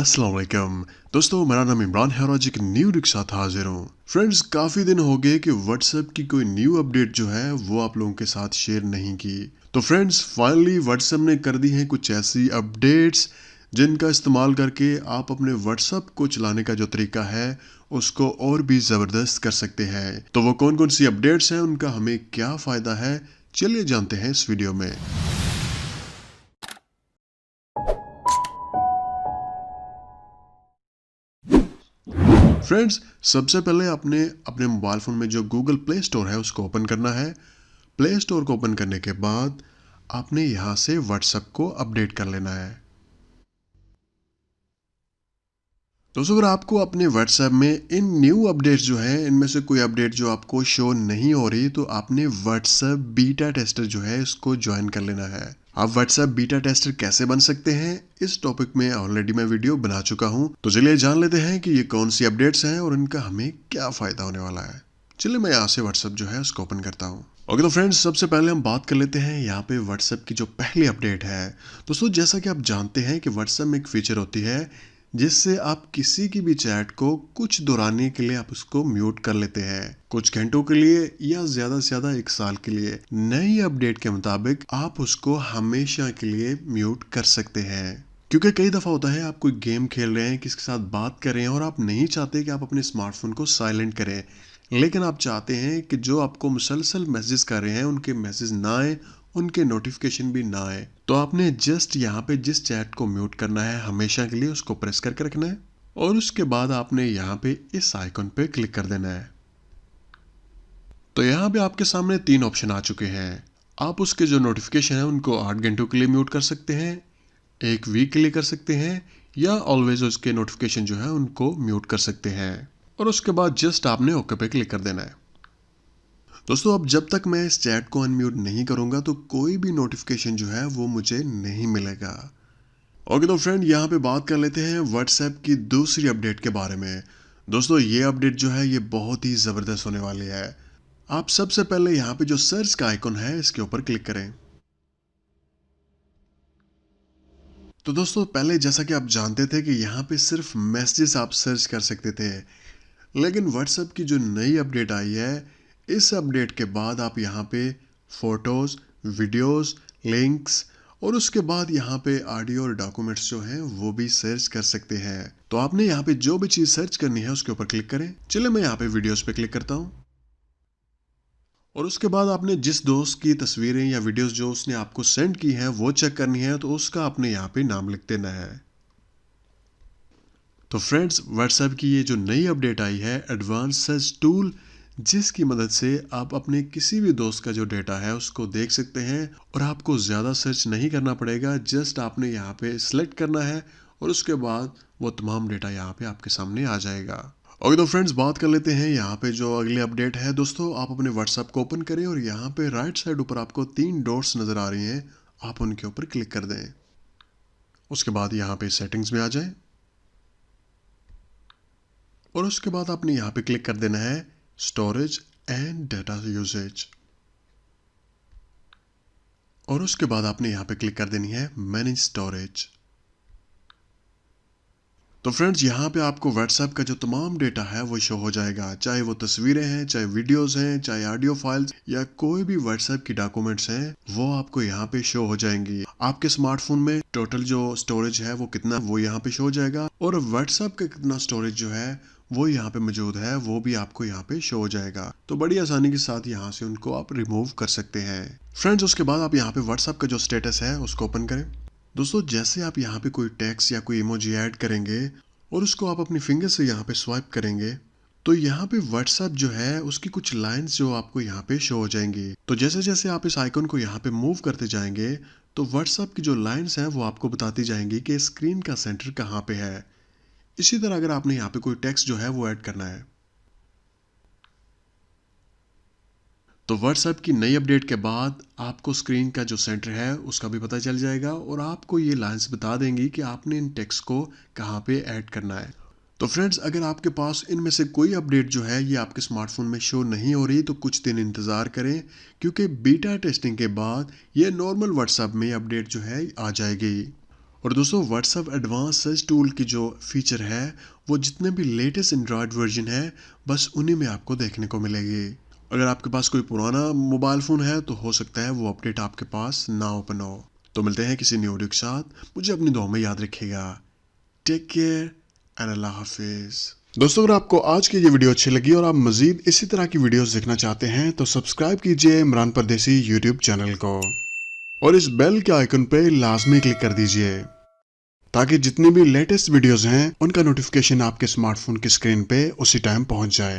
अस्सलाम वालेकुम दोस्तों, मेरा नाम इमरान है और आज एक न्यू के साथ हाजिर हूँ। फ्रेंड्स, काफ़ी दिन हो गए कि व्हाट्सएप की कोई न्यू अपडेट जो है वो आप लोगों के साथ शेयर नहीं की। तो फ्रेंड्स, फाइनली व्हाट्सएप ने कर दी हैं कुछ ऐसी अपडेट्स जिनका इस्तेमाल करके आप अपने व्हाट्सएप को चलाने का जो तरीका है उसको और भी ज़बरदस्त कर सकते हैं। तो वो कौन कौन सी अपडेट्स हैं, उनका हमें क्या फ़ायदा है, चलिए जानते हैं इस वीडियो में। फ्रेंड्स, सबसे पहले आपने अपने मोबाइल फ़ोन में जो गूगल प्ले स्टोर है उसको ओपन करना है। प्ले स्टोर को ओपन करने के बाद आपने यहाँ से व्हाट्सएप को अपडेट कर लेना है। दोस्तों, अगर आपको अपने व्हाट्सएप में इन न्यू अपडेट्स जो हैं इनमें से कोई अपडेट जो आपको शो नहीं हो रही, तो आपने व्हाट्सएप बीटा टेस्टर जो है इसको ज्वाइन कर लेना है। आप व्हाट्सएप बीटा टेस्टर कैसे बन सकते हैं, इस टॉपिक में ऑलरेडी मैं वीडियो बना चुका हूं। तो चलिए जान लेते हैं कि ये कौन सी अपडेट्स हैं और इनका हमें क्या फ़ायदा होने वाला है। चलिए मैं यहाँ से व्हाट्सएप जो है उसको ओपन करता हूँ। ओके, तो फ्रेंड्स, सबसे पहले हम बात कर लेते हैं यहाँ पे व्हाट्सएप की जो पहली अपडेट है। दोस्तों, जैसा कि आप जानते हैं कि व्हाट्सएप में एक फीचर होती है जिससे आप किसी की भी चैट को कुछ दोहराने के लिए आप उसको म्यूट कर लेते हैं, कुछ घंटों के लिए या ज्यादा से ज्यादा 1 साल के लिए। नई अपडेट के मुताबिक आप उसको हमेशा के लिए म्यूट कर सकते हैं, क्योंकि कई दफा होता है आप कोई गेम खेल रहे हैं, किसी के साथ बात कर रहे हैं और आप नहीं चाहते कि आप अपने स्मार्टफोन को साइलेंट करें, लेकिन आप चाहते हैं कि जो आपको मुसलसल मैसेज कर रहे हैं उनके मैसेज ना आए, उनके नोटिफिकेशन भी ना आए। तो आपने जस्ट यहाँ पे जिस चैट को म्यूट करना है हमेशा के लिए उसको प्रेस करके रखना है और उसके बाद आपने यहाँ पे इस आइकन पे क्लिक कर देना है। तो यहाँ पे आपके सामने 3 ऑप्शन आ चुके हैं। आप उसके जो नोटिफिकेशन है उनको 8 घंटों के लिए म्यूट कर सकते हैं, 1 वीक के लिए कर सकते हैं, या ऑलवेज उसके नोटिफिकेशन जो है उनको म्यूट कर सकते हैं। और उसके बाद जस्ट आपने ओके पे क्लिक कर देना है। दोस्तों, अब जब तक मैं इस चैट को अनम्यूट नहीं करूंगा तो कोई भी नोटिफिकेशन जो है वो मुझे नहीं मिलेगा। ओके, तो फ्रेंड, यहाँ पे बात कर लेते हैं व्हाट्सएप की दूसरी अपडेट के बारे में। दोस्तों, ये अपडेट जो है ये बहुत ही ज़बरदस्त होने वाली है। आप सबसे पहले यहाँ पे जो सर्च का आइकन है इसके ऊपर क्लिक करें। तो दोस्तों, पहले जैसा कि आप जानते थे कि यहाँ पे सिर्फ मैसेजेस आप सर्च कर सकते थे, लेकिन व्हाट्सएप की जो नई अपडेट आई है, इस अपडेट के बाद आप यहाँ पे फोटोज़, वीडियोस, लिंक्स और उसके बाद यहाँ पे ऑडियो और डॉक्यूमेंट्स जो हैं वो भी सर्च कर सकते हैं। तो आपने यहाँ पे जो भी चीज़ सर्च करनी है उसके ऊपर क्लिक करें। चलिए मैं यहाँ पे वीडियोस पे क्लिक करता हूँ और उसके बाद आपने जिस दोस्त की तस्वीरें या वीडियोस जो उसने आपको सेंड की हैं वो चेक करनी है, तो उसका आपने यहाँ पे नाम लिख देना है। तो फ्रेंड्स, व्हाट्सएप की ये जो नई अपडेट आई है एडवांस सर्च टूल, जिसकी मदद से आप अपने किसी भी दोस्त का जो डेटा है उसको देख सकते हैं और आपको ज़्यादा सर्च नहीं करना पड़ेगा। जस्ट आपने यहाँ पे सिलेक्ट करना है और उसके बाद वो तमाम डेटा यहाँ पे आपके सामने आ जाएगा। ओके, तो फ्रेंड्स, बात कर लेते हैं यहाँ पे जो अगली अपडेट है। दोस्तों, आप अपने व्हाट्सएप को ओपन करें और यहाँ पे राइट साइड ऊपर आपको 3 डॉट्स नज़र आ रही हैं, आप उनके ऊपर क्लिक कर दें। उसके बाद यहाँ पे सेटिंग्स में आ जाएं और उसके बाद आपने यहाँ पे क्लिक कर देना है स्टोरेज एंड डाटा यूसेज और उसके बाद आपने यहाँ पे क्लिक कर देनी है मैनेज स्टोरेज। तो फ्रेंड्स, यहाँ पे आपको व्हाट्सएप का जो तमाम डेटा है वो शो हो जाएगा, चाहे वो तस्वीरें हैं, चाहे वीडियोस हैं, चाहे ऑडियो फाइल्स या कोई भी व्हाट्सएप की डॉक्यूमेंट्स हैं, वो आपको यहाँ पे शो हो जाएंगी। आपके स्मार्टफोन में टोटल जो स्टोरेज है वो कितना, वो यहाँ पे शो हो जाएगा और व्हाट्सएप का कितना स्टोरेज जो है वो यहाँ पे मौजूद है वो भी आपको यहाँ पे शो हो जाएगा। तो बड़ी आसानी के साथ यहाँ से उनको आप रिमूव कर सकते हैं। फ्रेंड्स, उसके बाद आप यहाँ पे व्हाट्सएप का जो स्टेटस है उसको ओपन करें। दोस्तों, जैसे आप यहाँ पे कोई टेक्स्ट या कोई इमोजी ऐड करेंगे और उसको आप अपनी फिंगर से यहाँ पे स्वाइप करेंगे, तो यहाँ पे व्हाट्सएप जो है उसकी कुछ लाइंस जो आपको यहाँ पे शो हो जाएंगी। तो जैसे जैसे आप इस आइकन को यहाँ पे मूव करते जाएंगे तो व्हाट्सएप की जो लाइंस हैं वो आपको बताती जाएंगी कि स्क्रीन का सेंटर कहाँ पे है। इसी तरह अगर आपने यहाँ पे कोई टेक्स्ट जो है वो ऐड करना है, तो व्हाट्सएप की नई अपडेट के बाद आपको स्क्रीन का जो सेंटर है उसका भी पता चल जाएगा और आपको ये लाइंस बता देंगी कि आपने इन टेक्स्ट को कहाँ पे ऐड करना है। तो फ्रेंड्स, अगर आपके पास इनमें से कोई अपडेट जो है ये आपके स्मार्टफोन में शो नहीं हो रही तो कुछ दिन इंतज़ार करें, क्योंकि बीटा टेस्टिंग के बाद ये नॉर्मल व्हाट्सएप में अपडेट जो है आ जाएगी। और दोस्तों व्हाट्सएप एडवांस सर्च टूल की जो फीचर है वो जितने भी लेटेस्ट एंड्रॉयड वर्जन है बस उन्हीं में आपको देखने को मिलेगी। अगर आपके पास कोई पुराना मोबाइल फ़ोन है तो हो सकता है वो अपडेट आपके पास ना ओपन हो। तो मिलते हैं किसी न्यू वीडियो के साथ, मुझे अपनी दुआ में याद रखिएगा। टेक केयर एंड अल्लाह हाफिज़। दोस्तों अगर आपको आज की ये वीडियो अच्छी लगी और आप मजीद इसी तरह की वीडियोस देखना चाहते हैं तो सब्सक्राइब कीजिए इमरान परदेसी यूट्यूब चैनल को और इस बेल के आइकन पे लाजमी क्लिक कर दीजिए ताकि जितनी भी लेटेस्ट वीडियोस हैं उनका नोटिफिकेशन आपके स्मार्टफोन की स्क्रीन पे उसी टाइम पहुंच जाए।